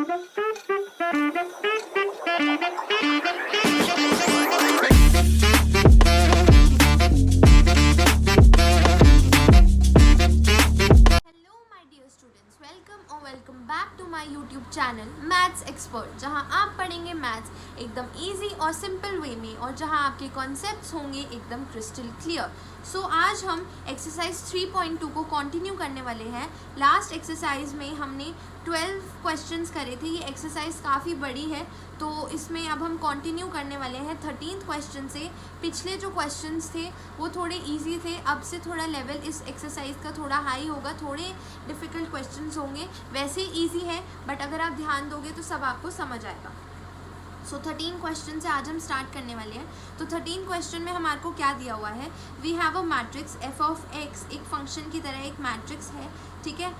Welcome back to my YouTube channel maths expert, जहां आप पढ़ेंगे मैथ्स एकदम इजी और सिंपल वे में, और जहां आपके कॉन्सेप्ट्स होंगे एकदम क्रिस्टल क्लियर। सो आज हम एक्सरसाइज 3.2 को कंटिन्यू करने वाले हैं। लास्ट एक्सरसाइज में हमने 12 क्वेश्चंस करे थे। ये एक्सरसाइज काफ़ी बड़ी है, तो इसमें अब हम कंटिन्यू करने वाले हैं 13th क्वेश्चन से। पिछले जो क्वेश्चंस थे वो थोड़े इजी थे, अब से थोड़ा लेवल इस एक्सरसाइज का थोड़ा हाई होगा, थोड़े डिफ़िकल्ट क्वेश्चंस होंगे। वैसे इजी है, बट अगर आप ध्यान दोगे तो सब आपको समझ आएगा। सो 13 क्वेश्चन से आज हम स्टार्ट करने वाले हैं। तो 13 क्वेश्चन में हमारे को क्या दिया हुआ है, we have a matrix f of x, एक फंक्शन की तरह एक मैट्रिक्स है, ठीक है,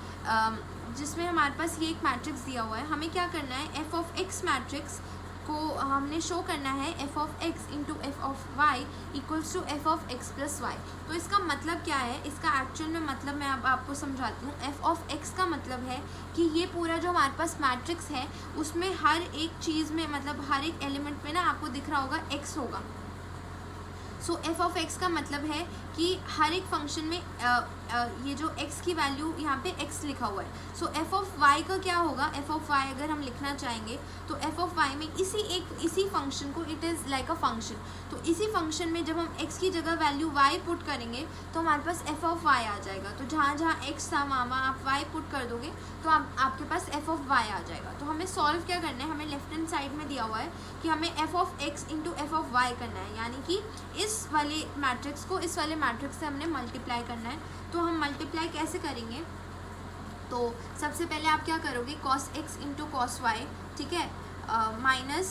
जिसमें हमारे पास ये एक मैट्रिक्स दिया हुआ है। हमें क्या करना है, एफ ऑफ एक्स मैट्रिक्स को हमने शो करना है f of x into f of y equals to f of x plus y. तो इसका मतलब क्या है, इसका एक्चुअल में मतलब मैं अब आपको समझाती हूँ। एफ ऑफ एक्स का मतलब है कि ये पूरा जो हमारे पास मैट्रिक्स है उसमें हर एक चीज़ में, मतलब हर एक एलिमेंट में ना आपको दिख रहा होगा एक्स होगा। सो एफ ऑफ एक्स का मतलब है कि हर एक फंक्शन में ये जो x की वैल्यू यहाँ पे x लिखा हुआ है। सो एफ ऑफ y का क्या होगा, एफ ऑफ y अगर हम लिखना चाहेंगे तो एफ ऑफ y में इसी फंक्शन को, it is like a function, तो इसी फंक्शन में जब हम x की जगह वैल्यू y पुट करेंगे तो हमारे पास एफ ऑफ y आ जाएगा। तो जहाँ जहाँ x था वहाँ आप y पुट कर दोगे तो आपके पास एफ ऑफ y आ जाएगा। तो हमें सॉल्व क्या करना है, हमें लेफ्ट हैंड साइड में दिया हुआ है कि हमें f of x into f of y करना है, यानी कि इस वाले मैट्रिक्स को इस वाले मैट्रिक्स से हमने मल्टीप्लाई करना है। तो हम मल्टीप्लाई कैसे करेंगे, तो सबसे पहले आप क्या करोगे, cos x into cos y, ठीक है, minus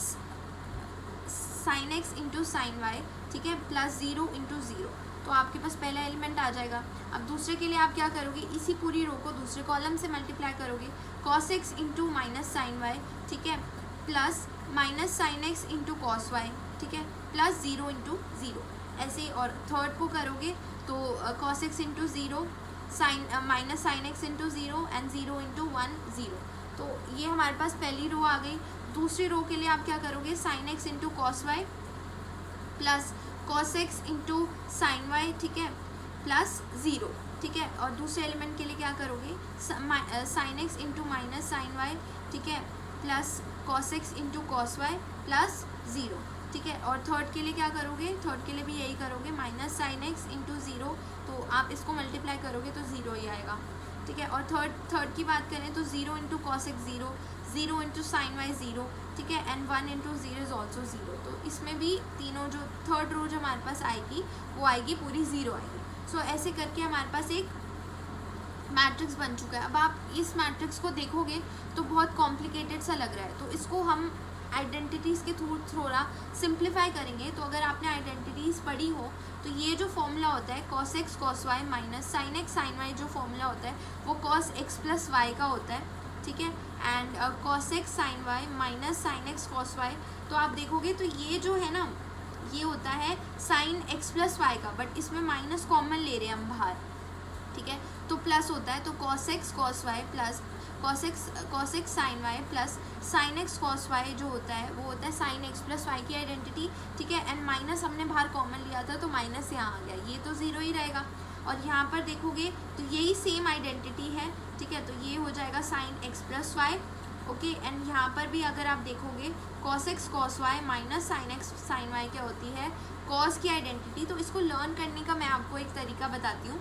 sine x into sine y, ठीक है, प्लस 0 इंटू 0। तो आपके पास पहला एलिमेंट आ जाएगा। अब दूसरे के लिए आप क्या करोगे, इसी पूरी रो को दूसरे कॉलम से मल्टीप्लाई करोगे, cos x into minus sine y, ठीक है, plus minus sine x into cos y, ठीक है, प्लस 0 इंटू 0 ऐसे। और थर्ड को करोगे तो cos x into 0 sine minus sine x into 0 and 0 into 1 0। तो ये हमारे पास पहली रो आ गई। दूसरी रो के लिए आप क्या करोगे, sine x into cos y plus cos x into sine y, ठीक है, प्लस 0, ठीक है। और दूसरे एलिमेंट के लिए क्या करोगे, sine x into minus sine y, ठीक है, plus cos x into cos y plus 0, ठीक है। और थर्ड के लिए क्या करोगे, थर्ड के लिए भी यही करोगे, माइनस साइन एक्स इंटू 0, तो आप इसको मल्टीप्लाई करोगे तो 0 ही आएगा, ठीक है। और थर्ड की बात करें तो 0 into cos x 0, 0 into sine y 0, ठीक है, एंड 1 इंटू 0 इज़ ऑल्सो 0। तो इसमें भी तीनों जो थर्ड रो जो हमारे पास आएगी वो आएगी पूरी 0 आएगी। सो ऐसे करके हमारे पास एक मैट्रिक्स बन चुका है। अब आप इस मैट्रिक्स को देखोगे तो बहुत कॉम्प्लिकेटेड सा लग रहा है, तो इसको हम आइडेंटिटीज़ के थ्रू थोड़ा सिंप्लीफाई करेंगे। तो अगर आपने आइडेंटिटीज़ पढ़ी हो तो ये जो फॉर्मूला होता है cos x cos y minus sine x sine y, जो फॉर्मूला होता है वो कॉस एक्स प्लस वाई का होता है, ठीक है, and cos x sine y minus sine x cos y. तो आप देखोगे तो ये जो है ना, ये होता है साइन एक्स प्लस वाई का, बट इसमें माइनस कॉमन ले रहे हैं हम बाहर, ठीक है, तो प्लस होता है। तो cos x cos y plus cos x sine y plus sine x cos y जो होता है वो होता है साइन एक्स प्लस वाई की आइडेंटिटी, ठीक है, एंड माइनस हमने बाहर कॉमन लिया था तो माइनस यहाँ आ गया, ये तो 0 ही रहेगा। और यहाँ पर देखोगे तो यही सेम आइडेंटिटी है, ठीक है, तो ये हो जाएगा sine x plus y, okay. And यहाँ पर भी अगर आप देखोगे cos x cos y minus sine x sine y क्या होती है, कॉस की आइडेंटिटी। तो इसको लर्न करने का मैं आपको एक तरीका बताती हूँ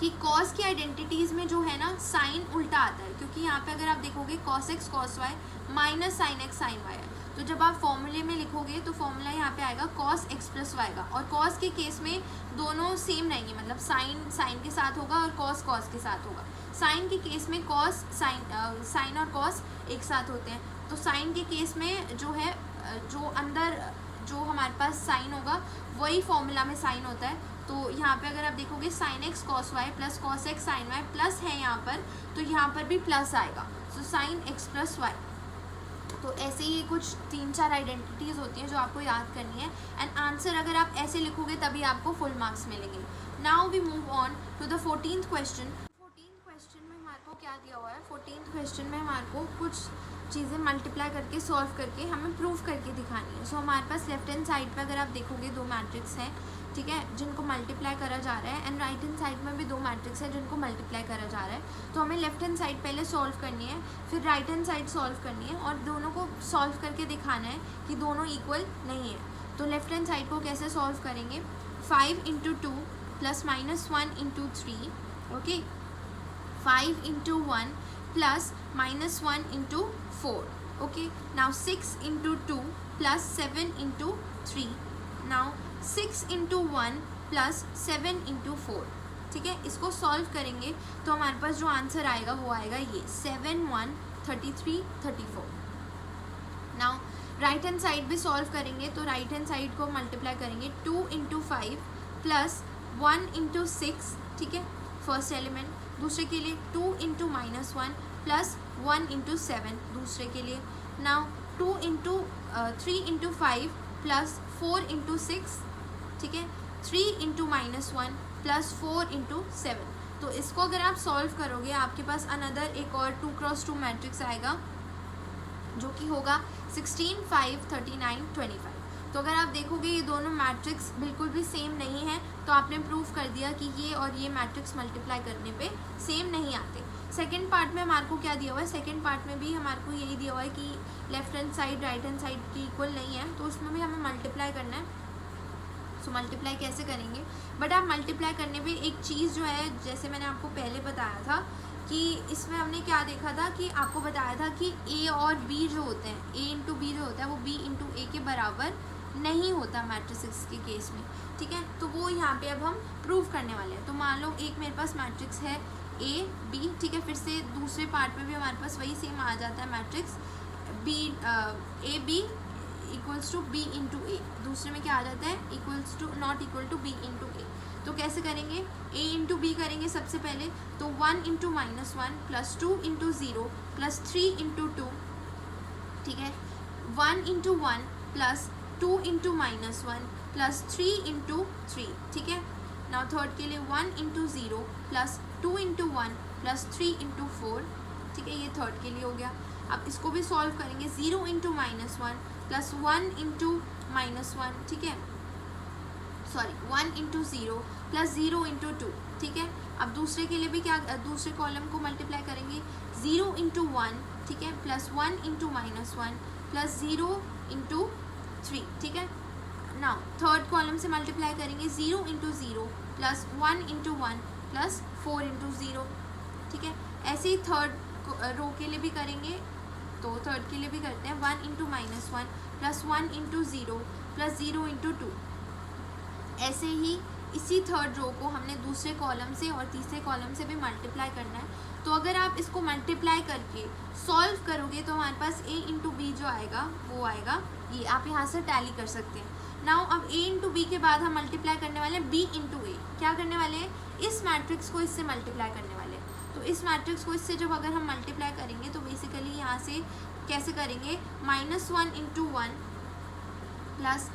कि कॉस की आइडेंटिटीज़ में जो है ना साइन उल्टा आता है, क्योंकि यहाँ पे अगर आप देखोगे cos x cos y minus sine x sine y है, तो जब आप फॉर्मूले में लिखोगे तो फॉर्मूला यहाँ पे आएगा कॉस एक्स प्लस वाई का। और कॉस के केस में दोनों सेम रहेंगे, मतलब साइन साइन के साथ होगा और कॉस कॉस के साथ होगा। साइन के केस में कॉस साइन और कॉस एक साथ होते हैं, तो साइन के केस में जो है जो अंदर जो हमारे पास साइन होगा वही फॉर्मूला में साइन होता है। तो यहाँ पे अगर आप देखोगे sine x cos y plus cos x sine y plus है यहाँ पर, तो यहाँ पर भी प्लस आएगा, so sine x plus y. तो ऐसे ही कुछ 3-4 आइडेंटिटीज़ होती हैं जो आपको याद करनी है, एंड आंसर अगर आप ऐसे लिखोगे तभी आपको फुल मार्क्स मिलेंगे। Now we move on to the 14th question. 14th question में हमारे को क्या दिया हुआ है 14th क्वेश्चन में हमारे को कुछ चीज़ें मल्टीप्लाई करके सॉल्व करके हमें प्रूव करके दिखानी है। सो हमारे पास लेफ्ट हैंड साइड पे अगर आप देखोगे 2 मैट्रिक्स हैं, ठीक है, जिनको मल्टीप्लाई करा जा रहा है, एंड राइट हैंड साइड में भी 2 मैट्रिक्स है जिनको मल्टीप्लाई करा जा रहा है। तो हमें लेफ्ट हैंड साइड पहले सॉल्व करनी है, फिर राइट हैंड साइड सॉल्व करनी है, और दोनों को सॉल्व करके दिखाना है कि दोनों इक्वल नहीं है। तो लेफ्ट हैंड साइड को कैसे सॉल्व करेंगे, 5 × 2 + -1 × 3, ओके, 5 × 1 + -1 × 4, okay. Now 6 × 2 + 7 × 3. Now 6 × 1 + 7 × 4, ठीक है। इसको सॉल्व करेंगे तो हमारे पास जो आंसर आएगा वो आएगा ये 7 1 33 34। नाउ राइट हैंड साइड भी सॉल्व करेंगे तो राइट हैंड साइड को मल्टीप्लाई करेंगे 2 × 5 + 1 × 6, ठीक है, फर्स्ट एलिमेंट। दूसरे के लिए 2 × -1 + 1 × 7 दूसरे के लिए। नाउ 3 × 5 + 4 × 6, ठीक है, 3 × -1 + 4 × 7। तो इसको अगर आप सॉल्व करोगे आपके पास अनदर एक और 2 × 2 मैट्रिक्स आएगा जो कि होगा 16 5 39 25। तो अगर आप देखोगे ये दोनों मैट्रिक्स बिल्कुल भी सेम नहीं है तो आपने प्रूव कर दिया कि ये और ये मैट्रिक्स मल्टीप्लाई करने पे सेम नहीं आते। सेकंड पार्ट में हमारे को क्या दिया हुआ है, सेकंड पार्ट में भी हमारे को यही दिया हुआ है कि left hand side right hand side की इक्वल नहीं है, तो उसमें भी हमें मल्टीप्लाई करना है। सो मल्टीप्लाई कैसे करेंगे, बट आप मल्टीप्लाई करने पे एक चीज़ जो है, जैसे मैंने आपको पहले बताया था कि इसमें हमने क्या देखा था कि आपको बताया था कि a और b जो होते हैं, a × b जो होता है वो b × a के बराबर नहीं होता मैट्रिक्स के केस में, ठीक है। तो वो यहाँ पे अब हम प्रूव करने वाले हैं। तो मान लो एक मेरे पास मैट्रिक्स है a b, ठीक है, फिर से दूसरे पार्ट में भी हमारे पास वही सेम आ जाता है matrix b a b = b × a। दूसरे में क्या आ जाता है, not equal to b × a। तो कैसे करेंगे, a × b करेंगे सबसे पहले, तो 1 × -1 + 2 × 0 + 3 × 2, ठीक है, 1 × 1 + 2 × -1 + 3 × 3, ठीक है। नाउ थर्ड के लिए 1 × 0 + 2 × 1 + 3 × 4, ठीक है, ये थर्ड के लिए हो गया। अब इसको भी सॉल्व करेंगे, 0 × -1 + 1 × -1, ठीक है, सॉरी 1 × 0 + 0 × 2, ठीक है। अब दूसरे के लिए भी क्या, दूसरे कॉलम को मल्टीप्लाई करेंगे, 0 × 1, ठीक है, + 1 × -1 + 0 × 3, ठीक है। नाउ थर्ड कॉलम से मल्टीप्लाई करेंगे, 0 × 0 + 1 × 1 + 4 × 0, ठीक है। ऐसे ही थर्ड रो के लिए भी करेंगे, तो थर्ड के लिए भी करते हैं, 1 × -1 + 1 × 0 + 0 × 2। ऐसे ही इसी थर्ड रो को हमने दूसरे कॉलम से और तीसरे कॉलम से भी मल्टीप्लाई करना है। तो अगर आप इसको मल्टीप्लाई करके सॉल्व करोगे तो हमारे पास a × b जो आएगा वो आएगा ये, आप यहाँ से टैली कर सकते हैं। नाउ अब a × b के बाद हम मल्टीप्लाई करने वाले हैं b × a। क्या करने वाले हैं, इस मैट्रिक्स को इससे मल्टीप्लाई करने वाले हैं। तो इस मैट्रिक्स को इससे जब अगर हम मल्टीप्लाई करेंगे तो बेसिकली यहाँ से कैसे करेंगे, -1 × 1 +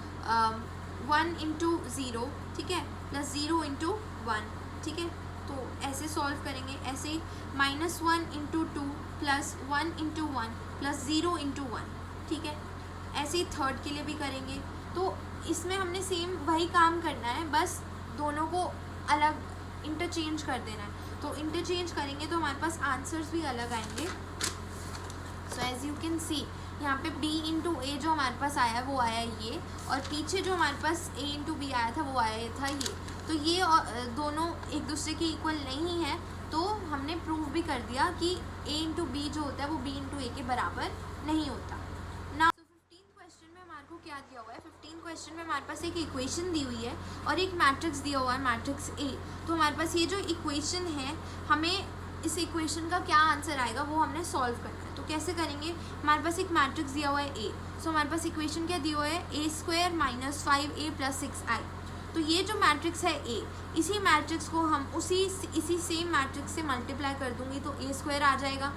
1 × 0, ठीक है, + 0 × 1, ठीक है। तो ऐसे सॉल्व करेंगे, ऐसे ही -1 × 2 + 1 × 1 + 0 × 1, ठीक है। ऐसे ही थर्ड के लिए भी करेंगे। तो इसमें हमने सेम वही काम करना है, बस दोनों को अलग इंटरचेंज कर देना है। तो इंटरचेंज करेंगे तो हमारे पास आंसर्स भी अलग आएंगे। So as you can see यहाँ पे b × a जो हमारे पास आया वो आया ये, और पीछे जो हमारे पास a × b आया था वो आया था ये। तो ये दोनों एक दूसरे के इक्वल नहीं है, तो हमने प्रूव भी कर दिया कि a × b जो होता है वो b × a के बराबर नहीं होता ना। तो 15 क्वेश्चन में हमारे को क्या दिया हुआ है, 15 क्वेश्चन में हमारे पास एक इक्वेशन दी हुई है और एक मैट्रिक्स दिया हुआ है, मैट्रिक्स a। तो हमारे पास ये जो इक्वेशन है, हमें इस इक्वेशन का क्या आंसर आएगा वो हमने सॉल्व करना है। तो कैसे करेंगे, हमारे पास एक मैट्रिक्स दिया हुआ है a। सो हमारे पास इक्वेशन क्या दी हुआ है, a² - 5a + 6i। तो ये जो मैट्रिक्स है a, इसी मैट्रिक्स को हम इसी सेम मैट्रिक्स से मल्टीप्लाई कर दूंगी तो a² आ जाएगा।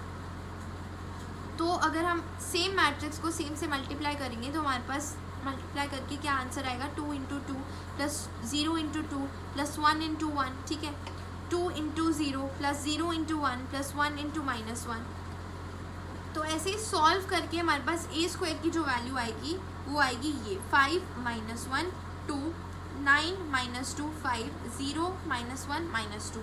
तो अगर हम सेम मैट्रिक्स को सेम से मल्टीप्लाई करेंगे तो हमारे पास मल्टीप्लाई करके क्या आंसर आएगा, 2 × 2 + 0 × 2 + 1 × 1, ठीक है। 2 into 0 plus 0 into 1 plus 1 into -1। तो ऐसे ही सॉल्व करके हमारे पास ए स्क्वायर की जो वैल्यू आएगी वो आएगी ये 5 - 1 2 9 - 2 5 0 -1 -2।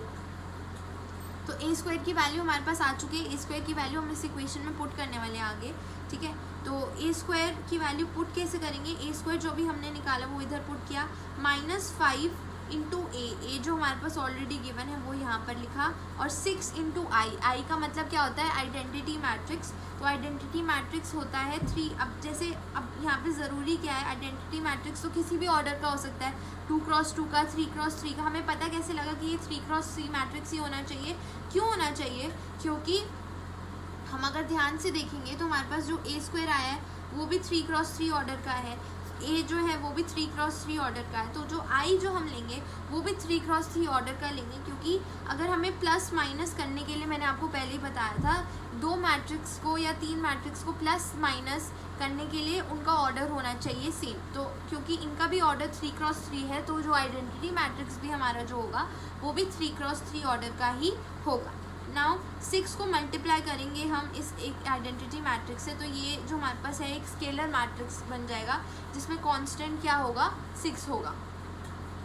तो ए स्क्वायर की वैल्यू हमारे पास आ चुकी है। ए स्क्वायर की वैल्यू हम इस इक्वेशन में पुट करने वाले हैं आगे, ठीक है। तो ए स्क्वायर की वैल्यू पुट कैसे करेंगे, ए स्क्वायर जो भी हमने निकाला वो इधर पुट किया, -5 इंटू ए जो हमारे पास ऑलरेडी गिवन है वो यहाँ पर लिखा, और 6 इंटू आई का मतलब क्या होता है, आइडेंटिटी मैट्रिक्स। तो आइडेंटिटी मैट्रिक्स होता है 3। अब जैसे अब यहाँ पे ज़रूरी क्या है, आइडेंटिटी मैट्रिक्स तो किसी भी ऑर्डर का हो सकता है, 2x2 का, 3x3 का। हमें पता कैसे लगा कि ये 3x3 मैट्रिक्स ही होना चाहिए। क्यों होना चाहिए, क्योंकि हम अगर ध्यान से देखेंगे तो हमारे पास जो ए स्क्वायर आया है वो भी 3x3 ऑर्डर का है, ए जो है वो भी 3x3 ऑर्डर का है। तो जो आई जो हम लेंगे वो भी 3x3 ऑर्डर का लेंगे, क्योंकि अगर हमें प्लस माइनस करने के लिए, मैंने आपको पहले ही बताया था, 2 मैट्रिक्स को या 3 मैट्रिक्स को प्लस माइनस करने के लिए उनका ऑर्डर होना चाहिए सेम। तो क्योंकि इनका भी ऑर्डर 3x3 है, तो जो आइडेंटिटी मैट्रिक्स भी हमारा जो होगा वो भी 3x3 ऑर्डर का ही होगा। नाउ 6 को मल्टीप्लाई करेंगे हम इस एक आइडेंटिटी मैट्रिक्स से, तो ये जो हमारे पास है एक स्केलर मैट्रिक्स बन जाएगा जिसमें कांस्टेंट क्या होगा, 6 होगा।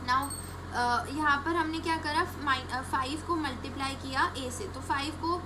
नाउ यहाँ पर हमने क्या करा, 5 को मल्टीप्लाई किया ए से, तो 5 को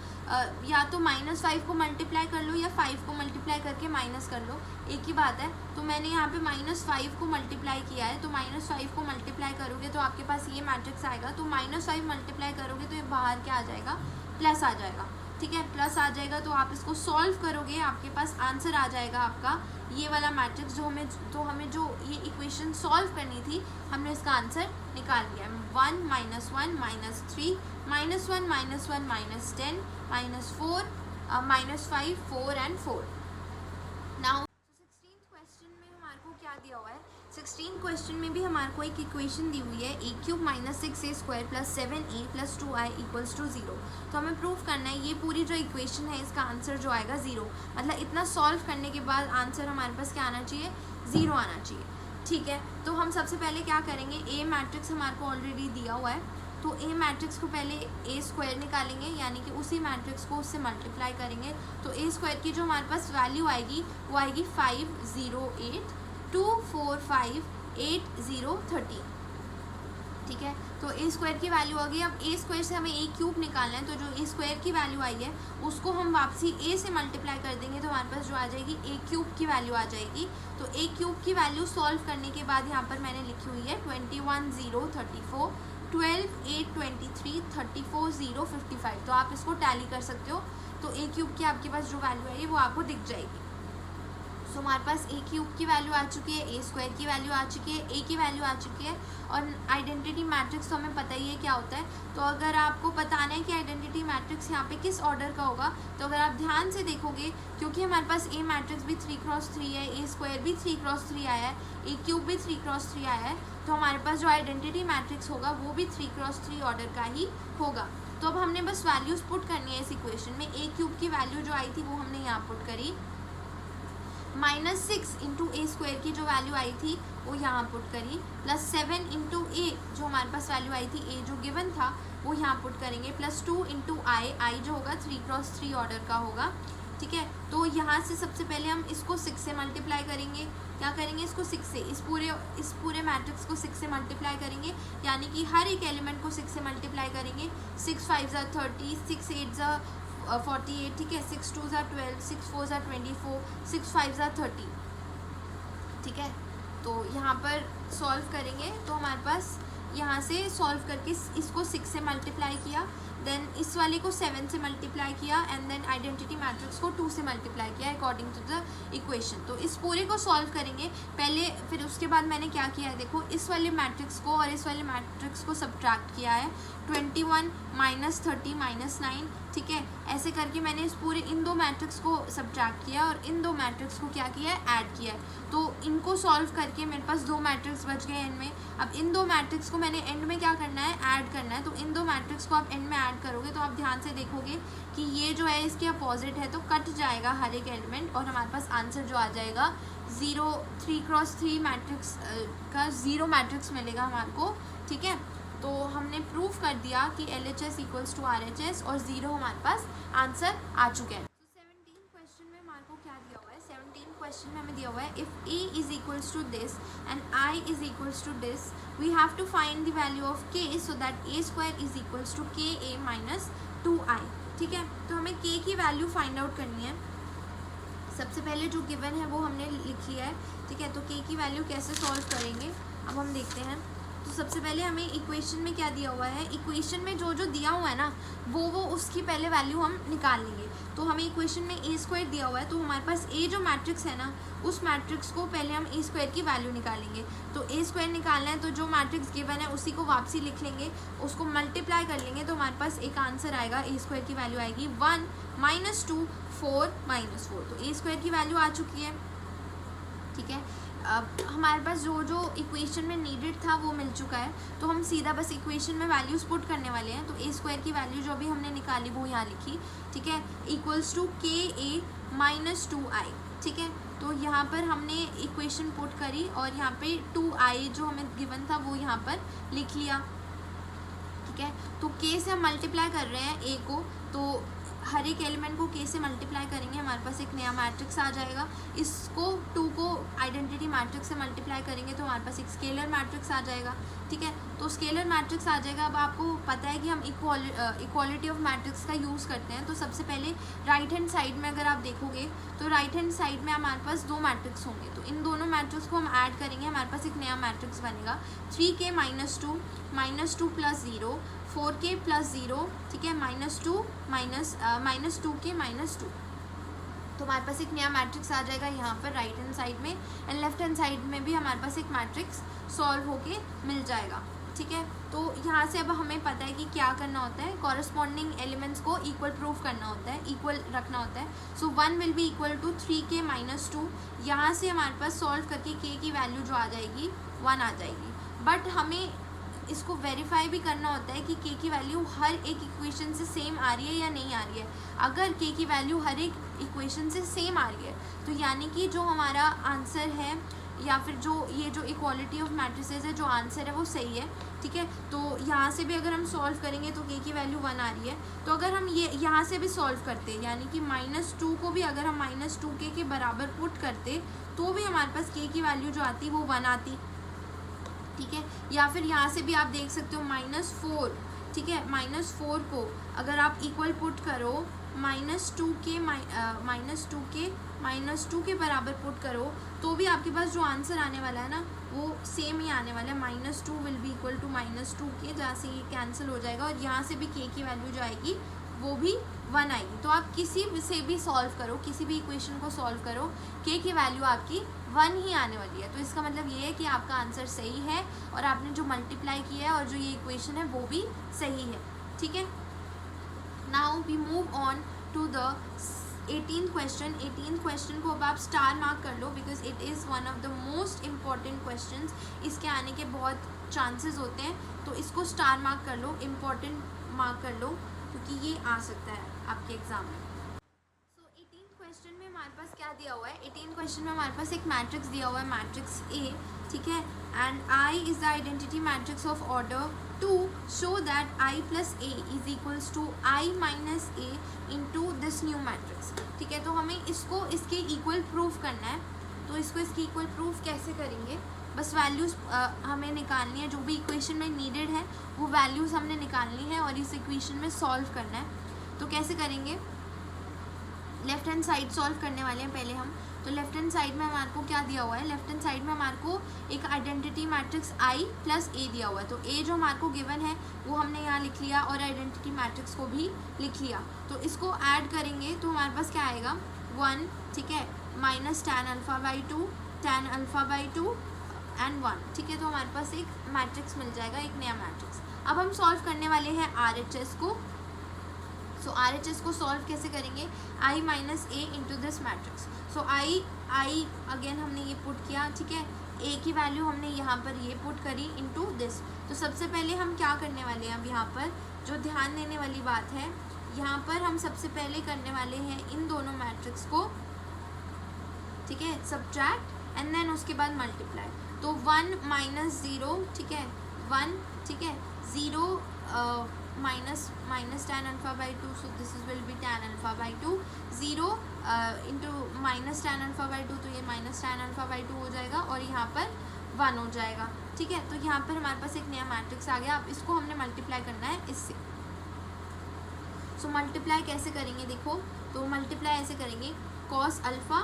या तो -5 को मल्टीप्लाई कर लो या 5 को मल्टीप्लाई करके माइनस कर लो, एक ही बात है। तो मैंने यहाँ पे -5 को मल्टीप्लाई किया है, तो -5 को मल्टीप्लाई करोगे तो आपके पास ये मैट्रिक्स आएगा। तो -5 मल्टीप्लाई करोगे तो ये बाहर क्या आ जाएगा, प्लस आ जाएगा, ठीक है, प्लस आ जाएगा। तो आप इसको सॉल्व करोगे, आपके पास आंसर आ जाएगा आपका ये वाला मैट्रिक्स, जो हमें जो ये इक्वेशन सॉल्व करनी थी, हमने इसका आंसर निकाल लिया। 1 - 1 - 3 -1 -1 -10 -4 -5 4 and 4। नाउ 16th क्वेश्चन में हमारे को क्या दिया हुआ है, 16th क्वेश्चन में भी हमारे को एक इक्वेशन दी हुई है, a³ - 6a² + 7a + 2i = 0। तो हमें प्रूफ करना है ये पूरी जो इक्वेशन है इसका आंसर जो आएगा 0, मतलब इतना सॉल्व करने के बाद आंसर हमारे पास क्या आना चाहिए, 0 आना चाहिए, ठीक है। तो हम सबसे पहले क्या करेंगे, ए मैट्रिक्स हमारे को ऑलरेडी दिया हुआ है, तो ए मैट्रिक्स को पहले ए स्क्वायर निकालेंगे, यानी कि उसी मैट्रिक्स को उससे मल्टीप्लाई करेंगे। तो ए स्क्वायर की जो हमारे पास वैल्यू आएगी वो आएगी 5 0 8 2 4 5 8 0 13, ठीक है। तो ए स्क्वायर की वैल्यू आ गई। अब ए स्क्वायर से हमें a³ निकालना है, तो जो ए स्क्वायर की वैल्यू आई है उसको हम वापसी a से मल्टीप्लाई कर देंगे, तो हमारे पास जो आ जाएगी a³ की वैल्यू आ जाएगी। तो a³ की वैल्यू सॉल्व करने के बाद यहाँ पर मैंने लिखी हुई है 21 0 34 12 8 23 34 0 55। तो आप इसको टैली कर सकते हो, तो a³ की आपके पास जो वैल्यू है वो आपको दिख जाएगी। सो हमारे पास a³ की वैल्यू आ चुकी है, ए स्क्वायर की वैल्यू आ चुकी है, ए की वैल्यू आ चुकी है, और आइडेंटिटी मैट्रिक्स तो हमें पता ही है क्या होता है। तो अगर आपको बताना है कि आइडेंटिटी मैट्रिक्स यहाँ पे किस ऑर्डर का होगा, तो अगर आप ध्यान से देखोगे, क्योंकि हमारे पास ए मैट्रिक्स भी 3x3 है, ए स्क्वायर भी 3x3 आया है, a³ भी 3x3 आया है, तो हमारे पास जो आइडेंटिटी मैट्रिक्स होगा वो भी 3x3 ऑर्डर का ही होगा। तो अब हमने बस वैल्यूज़ पुट करनी है इस इक्वेशन में। a³ की वैल्यू जो आई थी वो हमने यहाँ पुट करी, -6 इंटू ए स्क्वायर की जो वैल्यू आई थी वो यहाँ पुट करी, +7 इंटू ए जो हमारे पास वैल्यू आई थी, ए जो गिवन था वो यहाँ पुट करेंगे, +2 इंटू आई जो होगा 3x3 ऑर्डर का होगा, ठीक है। तो यहाँ से सबसे पहले हम इसको 6 से मल्टीप्लाई करेंगे। क्या करेंगे, इसको 6 से, इस पूरे मैट्रिक्स को 6 से मल्टीप्लाई करेंगे, यानी कि हर एक एलिमेंट को 6 से मल्टीप्लाई करेंगे। 6 5 = 30, 6 8 = 48, ठीक है, 6 2 = 12, 6 4 = 24, 6 5 = 30, ठीक है। तो यहाँ पर सॉल्व करेंगे, तो हमारे पास यहाँ से सॉल्व करके इसको 6 से मल्टीप्लाई किया, देन इस वाले को 7 से मल्टीप्लाई किया, एंड देन आइडेंटिटी मैट्रिक्स को 2 से मल्टीप्लाई किया अकॉर्डिंग टू द इक्वेशन। तो इस पूरे को सॉल्व करेंगे पहले, फिर उसके बाद मैंने क्या किया है, देखो इस वाले मैट्रिक्स को और इस वाले मैट्रिक्स को सब्ट्रैक्ट किया है, 21 -30 -9, ठीक है। ऐसे करके मैंने इस पूरे इन दो मैट्रिक्स को सब्ट्रैक्ट किया और इन दो मैट्रिक्स को क्या किया है, ऐड किया है। तो इनको सॉल्व करके मेरे पास 2 मैट्रिक्स बच गए एंड में। अब इन 2 मैट्रिक्स को मैंने एंड में क्या करना है, ऐड करना है। तो इन 2 मैट्रिक्स को आप एंड में ऐड करोगे तो आप ध्यान से देखोगे कि ये जो है इसके अपोजिट है, तो कट जाएगा हर एक एलिमेंट, और हमारे पास आंसर जो आ जाएगा 0, 3x3 मैट्रिक्स का 0 मैट्रिक्स मिलेगा हमारे को, ठीक है। तो हमने प्रूव कर दिया कि LHS इक्वल्स टू RHS और 0 हमारे पास आंसर आ चुके हैं। तो 17 क्वेश्चन में हमारे को क्या दिया हुआ है, 17 क्वेश्चन में हमें दिया हुआ है if A is equals to this and I is equals to this we have to find the value of K so that A square is equals to KA minus 2I। ठीक है, तो हमें K की value find out करनी है। सबसे पहले जो गिवन है वो हमने लिख लिया है। ठीक है, तो K की वैल्यू कैसे सॉल्व करेंगे अब हम देखते हैं। तो सबसे पहले हमें इक्वेशन में क्या दिया हुआ है, इक्वेशन में जो जो दिया हुआ है ना वो उसकी पहले वैल्यू हम निकाल लेंगे। तो हमें इक्वेशन में A स्क्वायर दिया हुआ है, तो हमारे पास A जो मैट्रिक्स है ना उस मैट्रिक्स को पहले हम A स्क्वायर की वैल्यू निकालेंगे। तो A स्क्वायर निकालना है तो जो मैट्रिक्स गिवन है उसी को वापसी लिख लेंगे, उसको मल्टीप्लाई कर लेंगे तो हमारे पास एक आंसर आएगा। A स्क्वायर की वैल्यू आएगी 1 माइनस 2 4 माइनस 4। तो A स्क्वायर की वैल्यू आ चुकी है। ठीक है, अब हमारे पास जो जो इक्वेशन में नीडेड था वो मिल चुका है, तो हम सीधा बस इक्वेशन में वैल्यूज़ पुट करने वाले हैं। तो A स्क्वायर की वैल्यू जो भी हमने निकाली वो यहाँ लिखी। ठीक है, equals to KA minus 2I। ठीक है, तो यहाँ पर हमने इक्वेशन पुट करी और यहाँ पे 2I जो हमें गिवन था वो यहाँ पर लिख लिया। ठीक है, तो K से हम मल्टीप्लाई कर रहे हैं A को, तो हर एक एलिमेंट को K से मल्टीप्लाई करेंगे, हमारे पास एक नया मैट्रिक्स आ जाएगा। इसको 2 को आइडेंटिटी मैट्रिक्स से मल्टीप्लाई करेंगे तो हमारे पास एक स्केलर मैट्रिक्स आ जाएगा। ठीक है, तो स्केलर मैट्रिक्स आ जाएगा। अब आपको पता है कि हम इक्वालिटी ऑफ मैट्रिक्स का यूज़ करते हैं। तो सबसे पहले राइट हैंड साइड में अगर आप देखोगे तो राइट हैंड साइड में हमारे पास 2 मैट्रिक्स होंगे, तो इन दोनों मैट्रिक्स को हम ऐड करेंगे, हमारे पास एक नया मैट्रिक्स बनेगा 3K minus 2 plus 0 4K plus 0। ठीक है, माइनस 2K माइनस 2। तो हमारे पास एक नया मैट्रिक्स आ जाएगा यहाँ पर राइट हैंड साइड में, एंड लेफ्ट हैंड साइड में भी हमारे पास एक मैट्रिक्स सॉल्व होके मिल जाएगा। ठीक है, तो यहाँ से अब हमें पता है कि क्या करना होता है, कॉरस्पॉन्डिंग एलिमेंट्स को इक्वल प्रूफ करना होता है, इक्वल रखना होता है। So 1 will be equal to 3K minus 2। यहाँ से हमारे पास सॉल्व करके K की वैल्यू जो आ जाएगी 1 आ जाएगी। बट हमें इसको वेरीफाई भी करना होता है कि K की वैल्यू हर एक इक्वेशन से सेम आ रही है या नहीं आ रही है। अगर K की वैल्यू हर एक इक्वेशन से सेम आ रही है तो यानी कि जो हमारा आंसर है या फिर जो ये जो इक्वालिटी ऑफ मैट्रिसेस है जो आंसर है वो सही है। ठीक है, तो यहाँ से भी अगर हम सॉल्व करेंगे तो K की वैल्यू 1 आ रही है। तो अगर हम ये यहाँ से भी सॉल्व करते यानी कि माइनस 2 को भी अगर हम माइनस 2K के बराबर पुट करते तो भी हमारे पास K की वैल्यू जो आती वो 1 आती। ठीक है, या फिर यहाँ से भी आप देख सकते हो माइनस 4। ठीक है, माइनस 4 को अगर आप इक्वल पुट करो माइनस 2 के बराबर पुट करो तो भी आपके पास जो आंसर आने वाला है ना वो सेम ही आने वाला है। Minus 2 will be equal to minus 2K, जहाँ से ये कैंसिल हो जाएगा और यहाँ से भी K की वैल्यू जो आएगी वो भी 1 आएगी। तो आप किसी से भी सॉल्व करो, किसी भी इक्वेशन को सॉल्व करो, K की वैल्यू आपकी 1 ही आने वाली है। तो इसका मतलब ये है कि आपका आंसर सही है और आपने जो मल्टीप्लाई किया है और जो ये इक्वेशन है वो भी सही है। ठीक है, now we move on to the 18th question. 18th question को अब आप स्टार मार्क कर लो because it is one of the most important questions. इसके आने के बहुत चांसेस होते हैं, तो इसको स्टार मार्क कर लो, इम्पॉर्टेंट मार्क कर लो क्योंकि ये आ सकता है आपके एग्जाम में। सो 18th क्वेश्चन में हमारे पास क्या दिया हुआ है, 18th क्वेश्चन में हमारे पास एक मैट्रिक्स दिया हुआ है, मैट्रिक्स A। ठीक है, and I is the identity matrix of order 2 show that I plus A is equals to I minus A into this new matrix. ठीक है, तो हमें इसको इसके इक्वल प्रूफ करना है। तो इसको इसकी इक्वल प्रूफ कैसे करेंगे, बस वैल्यूज़ हमें निकालनी है, जो भी इक्वेशन में नीडेड है वो वैल्यूज़ हमने निकालनी है और इस इक्वेशन में सॉल्व करना है। तो कैसे करेंगे, लेफ्ट हैंड साइड सॉल्व करने वाले हैं पहले हम। तो लेफ्ट हैंड साइड में हमारे को क्या दिया हुआ है, लेफ्ट हैंड साइड में हमारे को एक identity matrix I plus A दिया हुआ है। तो A जो हमारे को गिवन है वो हमने यहाँ लिख लिया और आइडेंटिटी मैट्रिक्स को भी लिख लिया। तो इसको ऐड करेंगे तो हमारे पास क्या आएगा 1। ठीक है, minus tan alpha by 2 and 1। ठीक है, तो हमारे पास एक मैट्रिक्स मिल जाएगा, एक नया मैट्रिक्स। अब हम सॉल्व करने वाले हैं RHS को। सो RHS को सॉल्व कैसे करेंगे, I minus A into this matrix. So I again हमने ये पुट किया। ठीक है, A की वैल्यू हमने यहाँ पर ये पुट करी इंटू दिस। तो सबसे पहले हम क्या करने वाले हैं, अब यहाँ पर जो ध्यान देने वाली बात है, यहाँ पर हम सबसे पहले करने वाले हैं इन दोनों मैट्रिक्स को, ठीक है, सब्ट्रैक्ट एंड देन उसके बाद मल्टीप्लाई। तो 1 माइनस 0, ठीक है 1, ठीक है, 0 minus tan alpha by 2, so this is will be tan alpha by 2. 0 into minus tan alpha by 2, तो ये minus tan alpha by 2 हो जाएगा और यहाँ पर 1 हो जाएगा. ठीक है, तो यहाँ पर हमारे पास एक नया मैट्रिक्स आ गया. अब इसको हमने मल्टीप्लाई करना है इससे. सो मल्टीप्लाई कैसे करेंगे देखो, तो मल्टीप्लाई ऐसे करेंगे cos alpha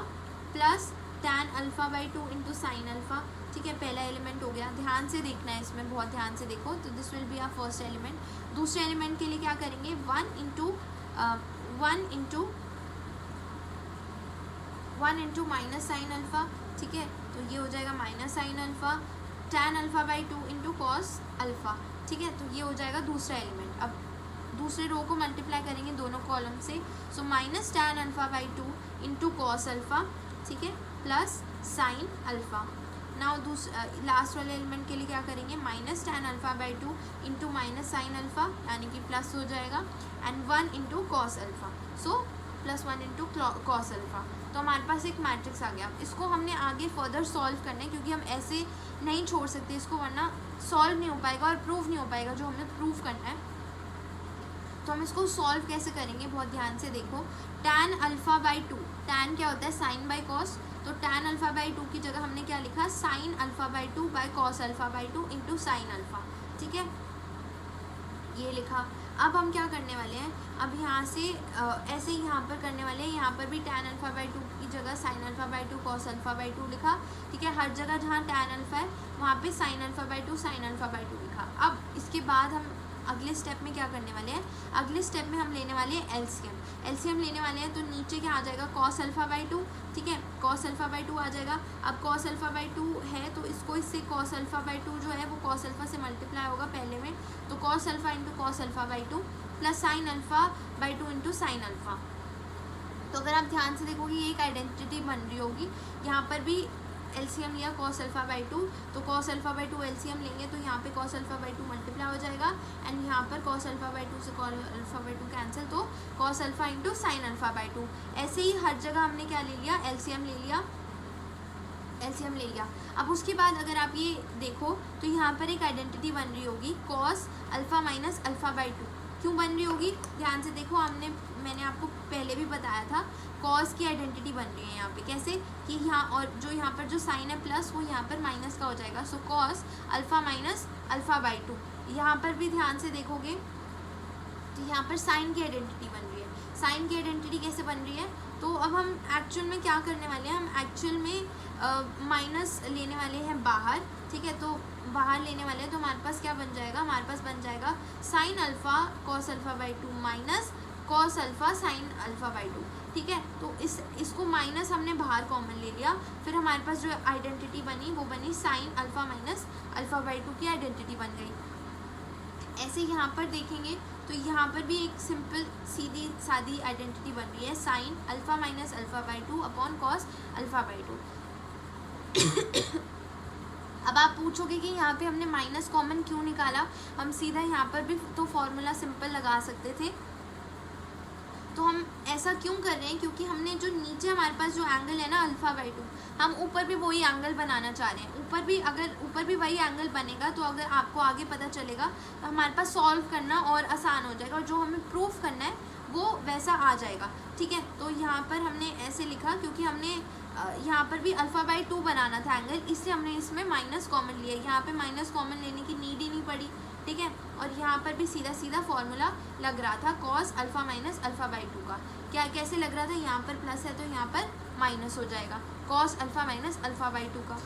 plus tan alpha by 2 into sine alpha. ठीक है, पहला एलिमेंट हो गया. ध्यान से देखना है इसमें, बहुत ध्यान से देखो. तो this will be our first element. दूसरे एलिमेंट के लिए क्या करेंगे, 1 इंटू माइनस साइन अल्फ़ा. ठीक है, तो ये हो जाएगा minus sine alpha. tan alpha by 2 into cos alpha. ठीक है, तो ये हो जाएगा दूसरा एलिमेंट. अब दूसरे रो को मल्टीप्लाई करेंगे दोनों कॉलम से. So minus tan alpha by 2 into cos alpha. ठीक है, plus sine alpha. Now last वाले एलिमेंट के लिए क्या करेंगे, minus tan alpha by 2 into minus sine alpha, यानी कि प्लस हो जाएगा, and 1 into cos alpha. So plus 1 into cos alpha. तो हमारे पास एक मैट्रिक्स आ गया. इसको हमने आगे फर्दर सॉल्व करना है, क्योंकि हम ऐसे नहीं छोड़ सकते इसको, वरना सॉल्व नहीं हो पाएगा और प्रूव नहीं हो पाएगा जो हमें प्रूव करना है. तो हम इसको सॉल्व कैसे करेंगे, बहुत ध्यान से देखो. tan अल्फ़ा बाई 2, tan क्या होता है, साइन बाई कॉस. तो tan अल्फ़ा बाई 2 की जगह हमने क्या लिखा, sign alpha by 2 by cos alpha by 2 into sine alpha. ठीक है, ये लिखा. अब हम क्या करने वाले हैं, अब यहाँ से ऐसे ही यहाँ पर करने वाले हैं. यहाँ पर भी tan अल्फ़ा बाई 2 की जगह sign alpha by 2 cos alpha by 2 लिखा. ठीक है, हर जगह जहाँ tan अल्फ़ा है वहाँ पे sign alpha by 2 sign alpha by 2 लिखा. अब इसके बाद हम अगले स्टेप में क्या करने वाले हैं, अगले स्टेप में हम लेने वाले हैं एलसीएम. एलसीएम लेने वाले हैं, तो नीचे क्या आ जाएगा, कॉस अल्फ़ा बाई 2. ठीक है, कॉस अल्फ़ा बाई 2 आ जाएगा. अब कॉस अल्फ़ा बाई 2 है, तो इसको इससे कॉस अल्फ़ा बाई 2 जो है वो कॉस अल्फ़ा से मल्टीप्लाई होगा पहले में. तो cos alpha into cos alpha by 2 plus sign alpha by 2 into sine alpha. तो अगर आप ध्यान से देखोगे ये एक आइडेंटिटी बन रही होगी. यहाँ पर भी एलसीएम लिया कॉस अल्फ़ा बाई 2, तो कॉस अल्फ़ा बाई 2 एलसीएम लेंगे, तो यहाँ पे कॉस अल्फ़ा बाई 2 मल्टीप्लाई हो जाएगा, एंड यहाँ पर कॉस अल्फ़ा बाई 2 से कॉस अल्फ़ा बाई 2 कैंसिल, तो cos alpha into sine alpha by 2. ऐसे ही हर जगह हमने क्या ले लिया, एलसीएम ले लिया. अब उसके बाद अगर आप ये देखो तो यहाँ पर एक आइडेंटिटी बन रही होगी, cos alpha minus alpha by 2. क्यों बन रही होगी, ध्यान से देखो. मैंने आपको पहले भी बताया था, कॉस की आइडेंटिटी बन रही है यहाँ पे. कैसे कि यहाँ, और जो यहाँ पर जो साइन है प्लस, वो यहाँ पर माइनस का हो जाएगा. So cos alpha minus alpha by 2. यहाँ पर भी ध्यान से देखोगे तो यहाँ पर साइन की आइडेंटिटी बन रही है. साइन की आइडेंटिटी कैसे बन रही है, तो अब हम एक्चुअल में क्या करने वाले हैं, हम एक्चुअल में माइनस लेने वाले हैं बाहर. ठीक है, तो बाहर लेने वाले हैं, तो हमारे पास क्या बन जाएगा, हमारे पास बन जाएगा sine alpha cos alpha by 2 minus cos alpha sine alpha by 2. ठीक है, तो इसको माइनस हमने बाहर कॉमन ले लिया. फिर हमारे पास जो आइडेंटिटी बनी वो बनी sine alpha minus alpha by 2 की आइडेंटिटी बन गई. ऐसे यहाँ पर देखेंगे तो यहाँ पर भी एक सिंपल सीधी सादी आइडेंटिटी बन रही है, sine alpha minus alpha by 2 upon cos alpha by 2. अब आप पूछोगे कि यहाँ पे हमने माइनस कॉमन क्यों निकाला, हम सीधा यहाँ पर भी तो फॉर्मूला सिंपल लगा सकते थे. तो हम ऐसा क्यों कर रहे हैं, क्योंकि हमने जो नीचे हमारे पास जो एंगल है ना अल्फ़ा बाई 2, हम ऊपर भी वही एंगल बनाना चाह रहे हैं. ऊपर भी वही एंगल बनेगा, तो अगर आपको आगे पता चलेगा तो हमारे पास सॉल्व करना और आसान हो जाएगा, और जो हमें प्रूफ करना है वो वैसा आ जाएगा. ठीक है, तो यहाँ पर हमने ऐसे लिखा क्योंकि हमने यहाँ पर भी अल्फ़ा बाई 2 बनाना था एंगल, इसलिए हमने इसमें माइनस कॉमन लिया. यहाँ पे माइनस कॉमन लेने की नीड ही नहीं पड़ी. ठीक है, और यहाँ पर भी सीधा सीधा फॉर्मूला लग रहा था cos alpha minus alpha by 2 का. क्या कैसे लग रहा था, यहाँ पर प्लस है तो यहाँ पर माइनस हो जाएगा, cos alpha minus alpha by 2 का.